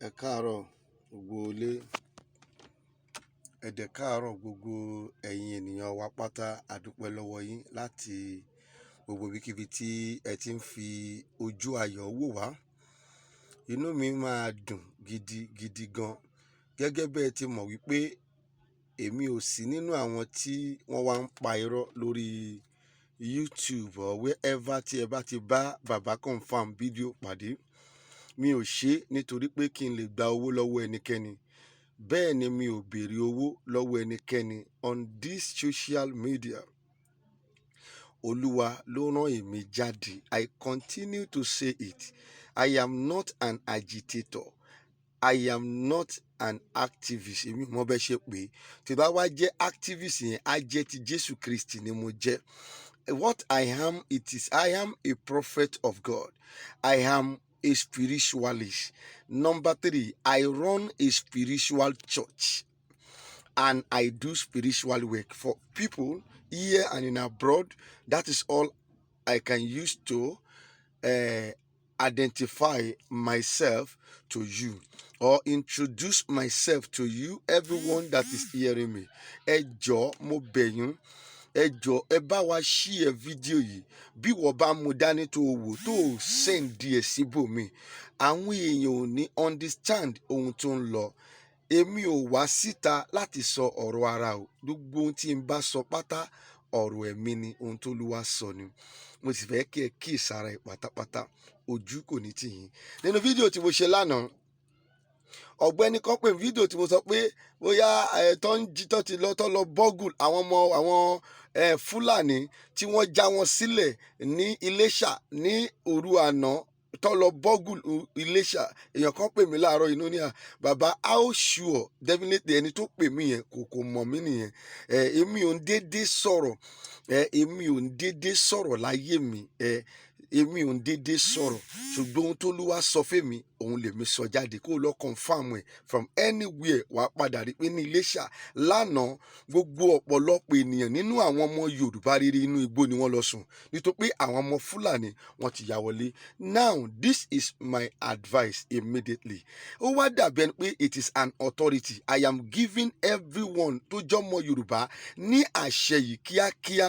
Ẹ káàárọ̀ gbogbo ilé, ẹ dẹ̀ káàárọ̀ gbogbo ẹ̀yin ènìyàn wa pátá. A dúpẹ́ lọ́wọ́ yín láti gbogbo ibikíbi tí ẹ ti ń fi ojú ayọ̀ wò wá. Inú mi máa dùn gidigidi gan, gẹ́gẹ́ bẹ́ẹ̀ ti mọ̀ wípé èmi ò sí nínú àwọn tí wọ́n wá ń pa irọ́ lórí YouTube or wherever tí ẹ bá ti bá Baba Confirm fídíò pàdé. Mi ò ṣe nítorí pé kí n lè gba owó lọ́wọ́ ẹnikẹ́ni. Bẹ́ẹ̀ ni mi ò béèrè owó lọ́wọ́ ẹnikẹ́ni on this social media. Olúwa ló rán èmi jáde. I continue to say it. I am not an agitator. I am not an activist. Èmi mọ bẹ́ẹ̀ ṣe pé tí bá wá jẹ́ activist yẹn á jẹ́ ti Jésù Kristi ni mo jẹ́. What I am, I am a prophet of God. I am a spiritualist. Number 3, I run a spiritual church and I do spiritual work for people here and in abroad. That is all I can use to identify myself to you or introduce myself to you, everyone that is hearing me. Ẹ jọ̀ọ́ mo bẹ̀ yín, ẹ jọ̀ọ́ ẹ bá wa share fídíò yìí. Bí wọ́n bá mú dání tó wò tó send díẹ̀ síbòmí, àwọn èèyàn ò ní understand ohun tó ń lọ. Èmi ò wá síta láti sọ ọ̀rọ̀ ara o. Gbogbo ohun tí n bá sọ pátá ọ̀rọ̀ ẹ̀mí ni, ohun tó Olúwa sọ ni. Mo sì fẹ́ kí ẹ kíyèsára ẹ̀ pátápátá, ojú kò ní tì yín. Nínú fídíò tí mo ṣe lánàá, ọ̀gbẹ́ni kan pè fídíò tí mo sọ pé bóyá tó ń jí tó ti lọ tó lọ bọ́gùl àwọn Fúlàní tí wọ́n já wọn sílẹ̀ ní Iléṣà ní òru àná tó lọ bọ́gùl Iléṣà. Èèyàn kan pè mí láàárọ̀ inú ní bàbá how sure definitely ẹni tó pè mí yẹn kò mọ̀ mí nìyẹn. Èmi ò ń dédé sọ̀rọ̀, èmi ò ń dédé sọ̀rọ̀ láyé mi. Èmi ò ń dédé sọ̀rọ̀, ṣùgbọ́n ohun tó Olúwa sọ fẹ́mi òun lèmi sọ jáde. Kó lọ confirm ẹ̀ from anywhere. Wàá padà rí pé ní Iléṣà lánàá gbogbo ọ̀pọ̀lọpọ̀ ènìyàn nínú àwọn ọmọ Yorùbá rere inú igbó ni wọ́n lọ sùn nítorí pé àwọn ọmọ Fúlàní wọ́n ti ya wọlé. Now this is my advice immediately. Ó wá dàbí ẹni pé it is an authority. I am giving everyone tó jọmọ Yorùbá ní àṣẹ yìí kíákíá.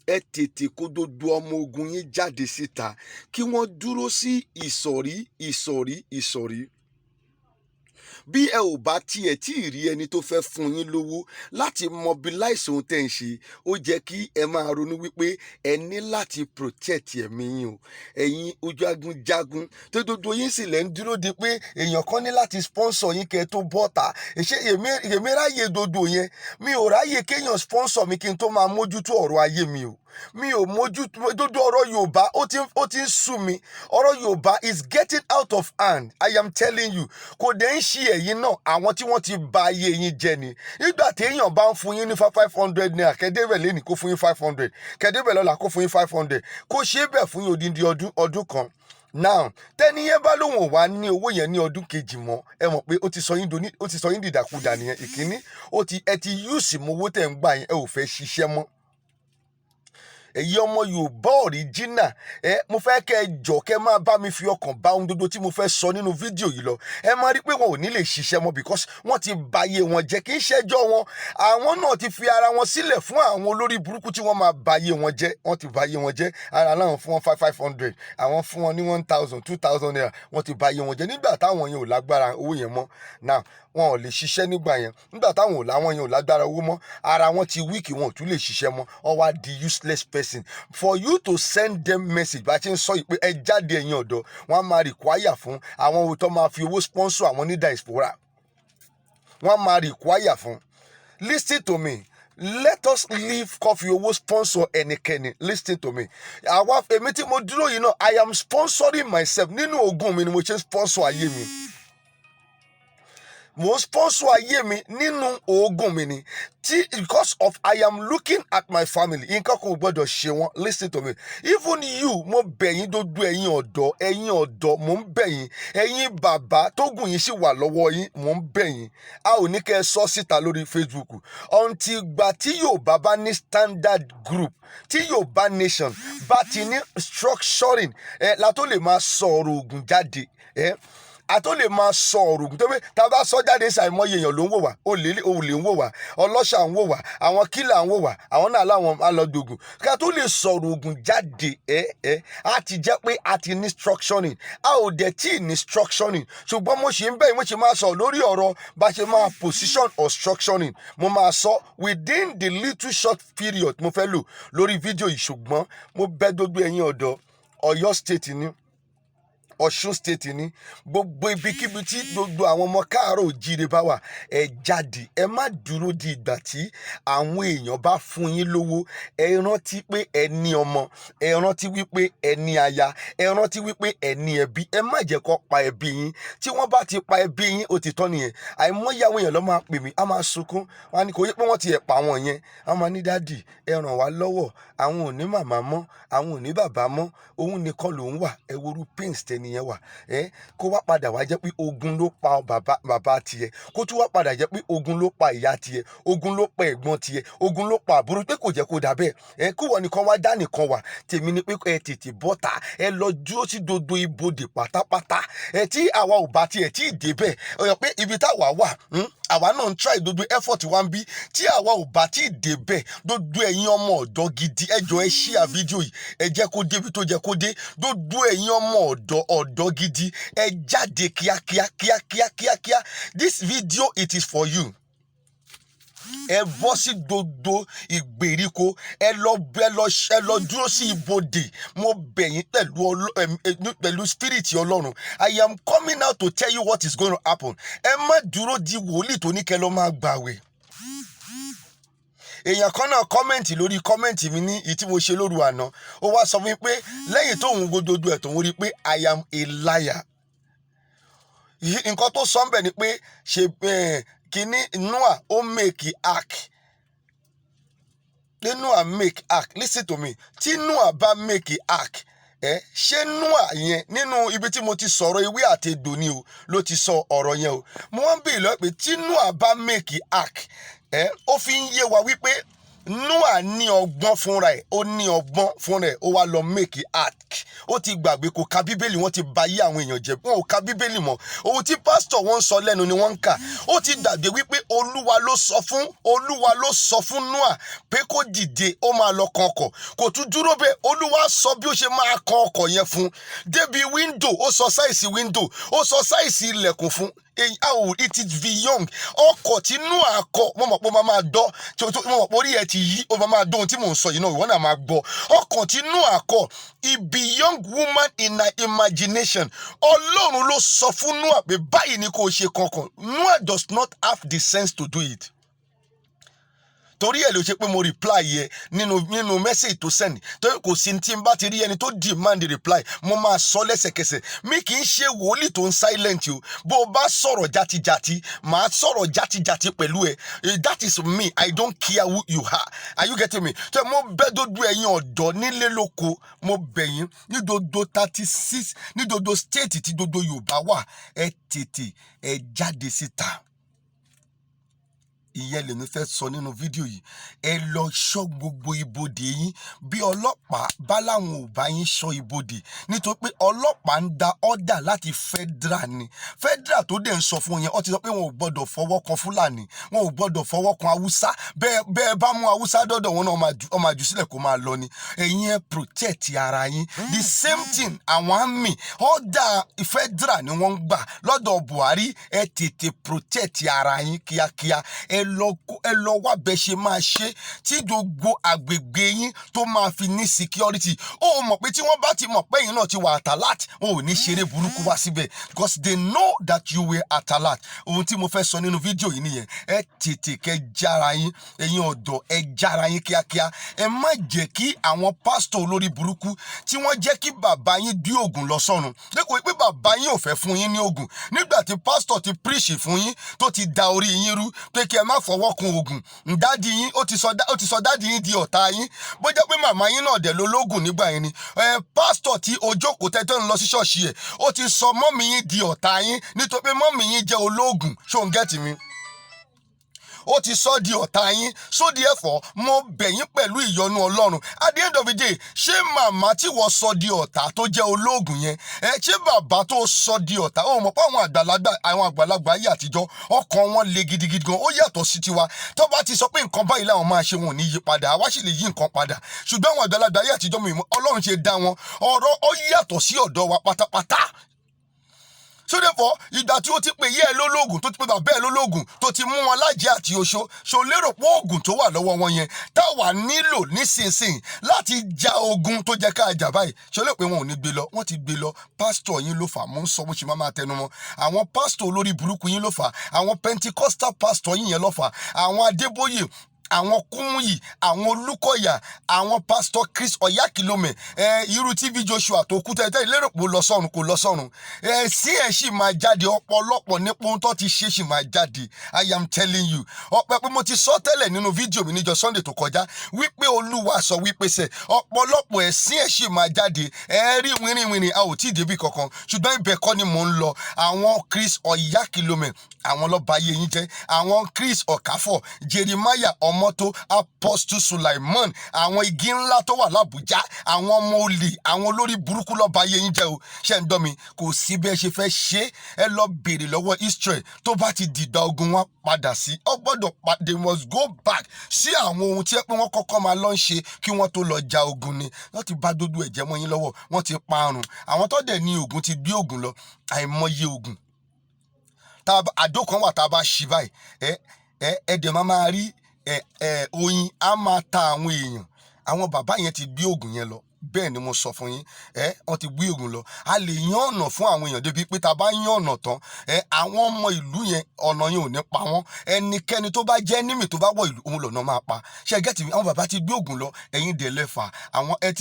Ẹ tètè kó gbogbo ọmọ ogun yín jáde síta kí wọ́n dúró sí ìsọ̀rí. Bí ẹ ò bá tiẹ̀ tí ì rí ẹni tó fẹ́ fún yín lówó láti mobilize ohun tẹ́ ń ṣe, ó jẹ́ kí ẹ máa ronú wípé ẹ ní láti protect ẹ̀mí yín o. Ẹ̀yin ojagunjagun tó gbogbo yín sì lẹ́ ń dúró de pé èèyàn kan ní láti sponsor yín kẹ́ tó bọ́ta. Ṣé èmi ráyè gbogbo yẹn? Mi ò ráyè kéèyàn sponsor mi kí n tó máa mójútó ọ̀rọ̀ ayé mi o. Mi ò mójútó gbogbo ọ̀rọ̀ Yorùbá, ó ti ń sú mi. Ọ̀rọ̀ Yorùbá is getting out of hand. I am telling you. Kò dẹ̀ ń ṣe ẹ̀yin náà àwọn tí wọ́n ti ba ayé yín jẹ́ ni. Nígbà tí èèyàn bá ń fún yín ní 500 naira, kẹ́dẹ́bẹ̀ lẹ́nìí kó fún yín 500, kẹ́dẹ́bẹ̀ lọ́la kó fún yín 500, kó ṣe é bẹ̀ fún yín odindi ọdún kan. Now tẹ́ni yẹn bá lóun ò wá ní owó yẹn ní ọdún kejì mọ́, ẹ mọ̀ pé ó ti sọ yín dìdàkudà nìyẹn. Ìkíní, ẹ ti use mọ́ owó tẹ̀ ń gbà yẹn, ẹ ò fẹ́ ṣiṣẹ́ mọ́. Èyí ọmọ Yorùbá original, mo fẹ́ kẹ́ ẹ jọ̀ọ́ kẹ́ máa bá mi fi ọkàn bá ohun gbogbo tí mo fẹ́ sọ nínú fídíò yìí lọ. Ẹ máa rí pé wọn ò ní lè ṣiṣẹ́ mọ́ because wọ́n ti ba ayé wọn jẹ́. Kì í ṣẹjọ́ wọn. Àwọn náà ti fi ara wọn sílẹ̀ fún àwọn olórí burúkú tí wọ́n máa ba ayé wọn jẹ́. Wọ́n ti ba ayé wọn jẹ́. Ara láwọn fún wọn 500, àwọn fún wọn ní 1000, 2000 naira. Wọ́n ti ba ayé wọn jẹ́ nígbà táwọn yẹn ò lágbára owó yẹn mọ́. Now wọn ò lè ṣiṣẹ́ nígbà yẹn. Nígbà táwọn láwọn yẹn ò lágbára owó mọ́, ara wọn ti weak, wọn ò tún lè ṣiṣẹ́ mọ́. Wọ́n wá di useless person. For you to send them message bá ti ń sọ pé ẹ jáde ẹ̀yin ọ̀dọ́, wọ́n á máa require fún àwọn ohun tó máa fi owó sponsor àwọn ní diaspora. Wọ́n á máa require fún. Listen to me. Let us leave kó fi owó sponsor ẹnikẹ́ni. Listen to me. Èmi tí mo dúró yìí náà, I am sponsoring myself. Nínú ogún mi ni mo ṣe sponsor ayé mi. Mo sponsor ayé mi nínú oògùn mi ni. Because of I am looking at my family. Nǹkan kò gbọdọ̀ ṣe wọ́n. Listen to me. Even you, mo bẹ̀ yín gbogbo ẹ̀yin ọ̀dọ́, mo ń bẹ̀ yín. Ẹ̀yin bàbá tógùn yín sì wà lọ́wọ́ yín, mo ń bẹ̀ yín. A ò ní kẹ́ ẹ sọ síta lórí Facebook. Until gbà tí Yorùbá bá ní standard group, tí Yorùbá nation bá ti ní structuring, la tó lè máa sọ ọ̀rọ̀ ogun jáde. àtó lè máa sọ ọ̀rọ̀ ògùn tó pé tá a bá sọ jáde ṣàìmọye èèyàn ló ń wò wá olè ń wò wá ọlọ́ṣà ń wò wá àwọn kílà ń wò wá àwọn náà láwọn alọ́dọ̀gùn ká tó lè sọ̀rọ̀ ògùn jáde á ti jẹ́ pé a ti ní structuring a ò dẹ̀ tí ní structuring ṣùgbọ́n mo ṣe ń bẹ́ẹ̀ mo ṣe máa sọ lórí ọ̀rọ̀ bá ṣe máa position or structuring mo máa sọ within the little short period mo fẹ́ lò lórí fídíò yìí ṣùgbọ́n mo bẹ̀ gbogbo ẹ̀yin ọ̀dọ́ Ọ̀yọ́ state ni Ọ̀ṣun state ni gbogbo ibikíbi tí gbogbo àwọn ọmọ káàárọ̀ òjíire bá wà ẹ jáde ẹ má dúró di ìgbà tí àwọn èèyàn bá fún yín lówó ẹ rántí pé ẹ ní ọmọ ẹ rántí wípé ẹ ní aya ẹ rántí wípé ẹ ní ẹbí ẹ má jẹ́ kó pa ẹbí yín tí wọ́n bá ti pa ẹbí yín ó ti tán nìyẹn àìmọye àwọn èèyàn ló máa pè mí á máa sunkún wọn ni kò yẹ pé wọ́n ti ẹ̀ pa àwọn yẹn á máa ní dádì ẹ ràn wá lọ́wọ́ àwọn ò ní màmá mọ́ àwọn ò ní bàbá mọ́ òun nìkan lòún wà ẹ worú pains tẹniyẹn wà kó wá padà wá jẹ́ pé ogun ló pa bàbá tiẹ̀ kó tún wá padà jẹ́ pé ogun ló pa ìyá tiẹ̀ ogun ló pa ẹ̀gbọ́n tiẹ̀ ogun ló pa àbúrò pé kò jẹ́ kó dà bẹ́ẹ̀ kó wọ́n nìkan wá dá nìkan wà tèmi ni pé ẹ tètè bọ́ta ẹ lọ dúró sí dodo ibodè pátápátá tí àwa ò bá tiẹ̀ tí ì dé bẹ́ẹ̀ ó yẹ pé ibi táwa wà àwa náà ń try dodo effort wa ń bí tí àwa ò bá tí ì dé bẹ́ẹ̀ dodo ẹ̀yin ọmọ ọ̀dọ́ gidi ẹ jọ̀ọ́ ẹ share fídíò yìí ẹ jẹ́ kó débi tó jẹ́ kó dé dodo ẹ̀yin ọmọ ọ̀dọ́ gidi ẹ jáde kíákíá this video it is for you ẹ bọ́ sí gbogbo ìgbèríko ẹ lọ dúró sí ibodè mo bẹ̀ yín pẹ̀lú spirit Ọlọ́run I am coming out to tell you what is going to happen ẹ má dúró di wòlíì tó ní kẹ́ lọ máa gbàwẹ̀ èèyàn kan náà kọ́mẹ̀ntì lórí kọ́mẹ̀ntì mi ní ìtí mo ṣe lóru àná ó wá sọ fún mi pé lẹ́yìn tóun gbogbo ẹ̀ tó ń rí pé I am a liar nǹkan tó sọ ń bẹ̀ ni pé ṣe kíní Noah ó make ark ní Noah make ark listen to me tí Noah bá make ark ṣé Noah yẹn nínú ibi tí mo ti sọ̀rọ̀ ewé àti egbò ni o ló ti sọ ọ̀rọ̀ yẹn o mo wọ́n bèèrè lọ́wọ́ pé tí Noah bá make ark ó fi ń yé wa wípé Noah ní ọgbọ́n fúnra ẹ̀ ó ní ọgbọ́n fúnra ẹ̀ ó wá lọ make ark ó ti gbàgbé kò ka bíbélì wọ́n ti bà yé àwọn èèyàn jẹ́ wọn ò ka bíbélì mọ́ ohun tí pásítọ̀ wọn ń sọ lẹ́nu ni wọ́n ń kà ó ti dàgbé wípé olúwa ló sọ fún Noah pé kó dìde ó máa lọ kan ọkọ̀ kò tún dúró bẹ́ẹ̀ olúwa sọ bí ó ṣe máa kan ọkọ̀ yẹn fún débi window ó sọ sáìsì window ó sọ sáìsì ilẹ̀kùn fún it is beyond ọkọ̀ tí Noah kọ mo mọ̀ pé ó máa dọ́ mo mọ̀ pé orí ẹ̀ ti yí ó máa dọ́ ohun tí mò ń sọ yìí náà ìwọ náà máa gbọ́ ọkọ̀ tí Noah kọ beyond woman in her imagination Ọlọ́run ló sọ fún Noah pé báyìí ni kò ṣe kankan Noah does not have the sense to do it torí ẹ̀ ló ṣe pé mo reply yẹ nínú message tó send torí kò sí tí n bá ti rí ẹni tó demand reply mo máa sọ lẹ́sẹ̀kẹsẹ̀ mi kì í ṣe wòlíì tó ń silent o bó o bá sọ̀rọ̀ játijàti màá sọ̀rọ̀ játijàti pẹ̀lú ẹ that is me I don't care who you are you getting me so mo bẹ̀ dodo ẹ̀yin ọ̀dọ́ nílé lóko mo bẹ̀ yín ní dodo 36 ní dodo state tí dodo Yorùbá wà ẹ tètè ẹ jáde síta ìyẹn lèmi fẹ́ sọ nínú fídíò yìí ẹ lọ ṣọ́ gbogbo ibodè yín bí ọlọ́pàá bá láwọn ò bá yín ṣọ́ ibodè nítorí pé ọlọ́pàá ń da ọ́dà láti federal ni federal tó dẹ̀ ń sọ fún yẹn ó ti sọ pé wọn ò gbọ́dọ̀ fọwọ́ kan Fúlàní wọn ò gbọ́dọ̀ fọwọ́ kan Haúsá bẹ́ẹ̀ bá mú Haúsá dọ́dọ̀ wọn náà ó máa jù sílẹ̀ kó máa lọ ni ẹ̀yin ẹ protect ara yín the same thing àwọn àmì ọ́dà federal ni wọ́n ń gbà lọ́dọ̀ Buhari ẹ tètè protect ara yín kíákíá ẹ lọ wá bẹ ṣe máa ṣe tí gbogbo àgbègbè yín tó máa fi ní security ó mọ̀ pé tí wọ́n bá ti mọ̀ pé yín náà ti wà àtàlát wọn ò ní ṣeré burúkú wá síbẹ̀ because they know that you were àtàlát ohun tí mo fẹ́ sọ nínú fídíò yìí nìyẹn ẹ tètè kẹ́ jára yín ẹ̀yin ọ̀dọ́ ẹ jára yín kíákíá ẹ má jẹ́ kí àwọn pásítọ̀ olórí burúkú tí wọ́n jẹ́ kí bàbá yín dí oògùn lọ sọ́run lẹ́kọ̀ọ́ pé bàbá yín ò fẹ́ fún yín ní oògùn nígbà tí pásítọ̀ ti preach fún yín tó ti da orí yín rú pé kí ẹ má fọwọ́ kun oògùn dádì yín ó ti sọ dádì yín di ọ̀tá yín bó jẹ́ pé màmá yín náà dẹ̀ lólógùn nígbà yẹn ni pásítọ̀ tí ojókòó tẹ́tọ́ ń lọ sí ṣọ́ọ̀ṣì ẹ̀ ó ti sọ mọ́mì yín di ọ̀tá yín nítorí pé mọ́mì yín jẹ́ ológùn ṣó ń gẹ́tì mi ó ti sọ di ọ̀tá yín. So therefore mo bẹ̀ yín pẹ̀lú ìyọ́nú Ọlọ́run. At the end of the day, ṣé màmá tí wọ́n sọ di ọ̀tá tó jẹ́ olóògùn yẹn, ṣé bàbá tó sọ di ọ̀tá, ó mọ̀ pé àwọn àgbàlagbà ayé àtijọ́ ọkàn wọn le gidigidi gan, ó yàtọ̀ sí tiwa. Tó bá ti sọ pé nǹkan báyìí làwọn máa ṣe, wọn ò ní yí padà, àwa sì lè yí nǹkan padà. Ṣùgbọ́n àwọn àgbàlagbà ayé àtijọ́ mi, Ọlọ́run ṣe dá wọn, ọ̀rọ̀ ó yàtọ̀ sí ọ̀dọ̀ wa pátápátá. So therefore, ìgbà tí ó ti pè yẹ́ ẹ lólógùn, tó ti pè bàbá ẹ lólógùn, tó ti mú wọn lájẹ́ àti oṣó, ṣó lérò pé oògùn tó wà lọ́wọ́ wọn yẹn táwa nílò nísinsìnyí láti ja ogun tó jẹ́ ká jà báyìí, ṣó lè pé wọn ò ní gbé lọ, wọ́n ti gbé lọ. Pásítọ̀ yín ló fà, mo ń sọ bó ṣe máa tẹnu mọ́. Àwọn pásítọ̀ olórí burúkú yín ló fà, àwọn Pentecostal pásítọ̀ yín yẹn ló fà, àwọn Adébóyè, àwọn Kúmúyì, àwọn Olúkọ̀yà, àwọn pásítọ̀ Chris Oyakilome, irú TV Joshua tó kú tẹ́tẹ́ lérò pé ó lọ sọ́run, kò lọ sọ́run. Sí ẹ̀ sì máa jáde, ọ̀pọ̀lọpọ̀ nípa ohun tó ti ṣe sì máa jáde. I am telling you. Ọ̀pẹ́ pé mo ti sọ tẹ́lẹ̀ nínú fídíò mi níjọ́ Sunday tó kọjá wípé Olúwa sọ wípé sẹ́ ọ̀pọ̀lọpọ̀ ẹ̀sìn ẹ̀ sì máa jáde. Rí wìrìwìrì a ò tí ì débi kankan, ṣùgbọ́n ibẹ̀ kọ́ ni mò ń lọ. Àwọn Chris Oyakilome, àwọn lọ́ba ayé yín jẹ́. Àwọn Chris Okafor, Jeremiah Ọmọ́tó, Apostle Sulaiman, àwọn igi ńlá tó wà l'Àbújá, àwọn ọmọ olè, àwọn olórí burúkú lọ́ba ayé yín jẹ́ o. Ṣé ń gbọ́ mi? Kò sí bí ẹ ṣe fẹ́ ṣe. Ẹ lọ béèrè lọ́wọ́ Israel tó bá ti dìgbà ogun wọn padà sí. Ó gbọ́dọ̀ they must go back sí àwọn ohun tí ẹ pé wọ́n kọ́kọ́ máa lọ ń ṣe kí wọ́n tó lọ ja ogun ni. Wọ́n ti bá gbogbo ẹ̀jẹ̀ mọ́ yín lọ́wọ́, wọ́n ti parun. Àwọn tó dẹ̀ ní ogun ti gbé ogun lọ, àìmọye ogun. Àdó kan wà tá a bá ṣí báyìí, ẹ̀dẹ̀ máa rí oyin á máa ta àwọn èèyàn. Àwọn bàbá yẹn ti gbé ogun yẹn lọ. Bẹ́ẹ̀ ni mo sọ fún yín, wọ́n ti gbé ogun lọ. A lè yan ọ̀nà fún àwọn èèyàn débi pé tá a bá yan ọ̀nà tán, àwọn ọmọ ìlú yẹn ọ̀nà yẹn ò ní pa wọ́n. Ẹnikẹ́ni tó bá jẹ́ nímì tó bá wọ ìlú, òun lọ̀nà máa pa. Ṣé gẹ́tì mi? Àwọn bàbá ti gbé ogun lọ, ẹ̀yin dẹ̀ lẹ́fà. Àwọn ẹ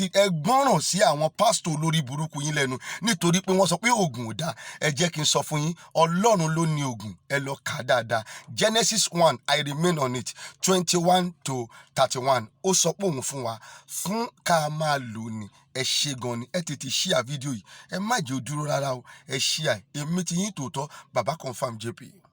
gbọ́ràn sí àwọn pásítọ̀ olórí burúkú yín lẹ́nu nítorí pé wọ́n sọ pé ogun ò dáa. Ẹ jẹ́ kí n sọ fún yín, Ọlọ́run ló ní ogun. Ẹ lọ kà dáadáa. Genesis 1, I remain on it, 21 to 31. Ó sọ pé òun fún wa fún ká máa lò ní. Ẹ ṣé gan ni, ẹ tètè share fídíò yìí. Ẹ má jẹ́ ó dúró rárá o. Ẹ share. Èmi ti yín tòótọ́, Baba Confirm JP.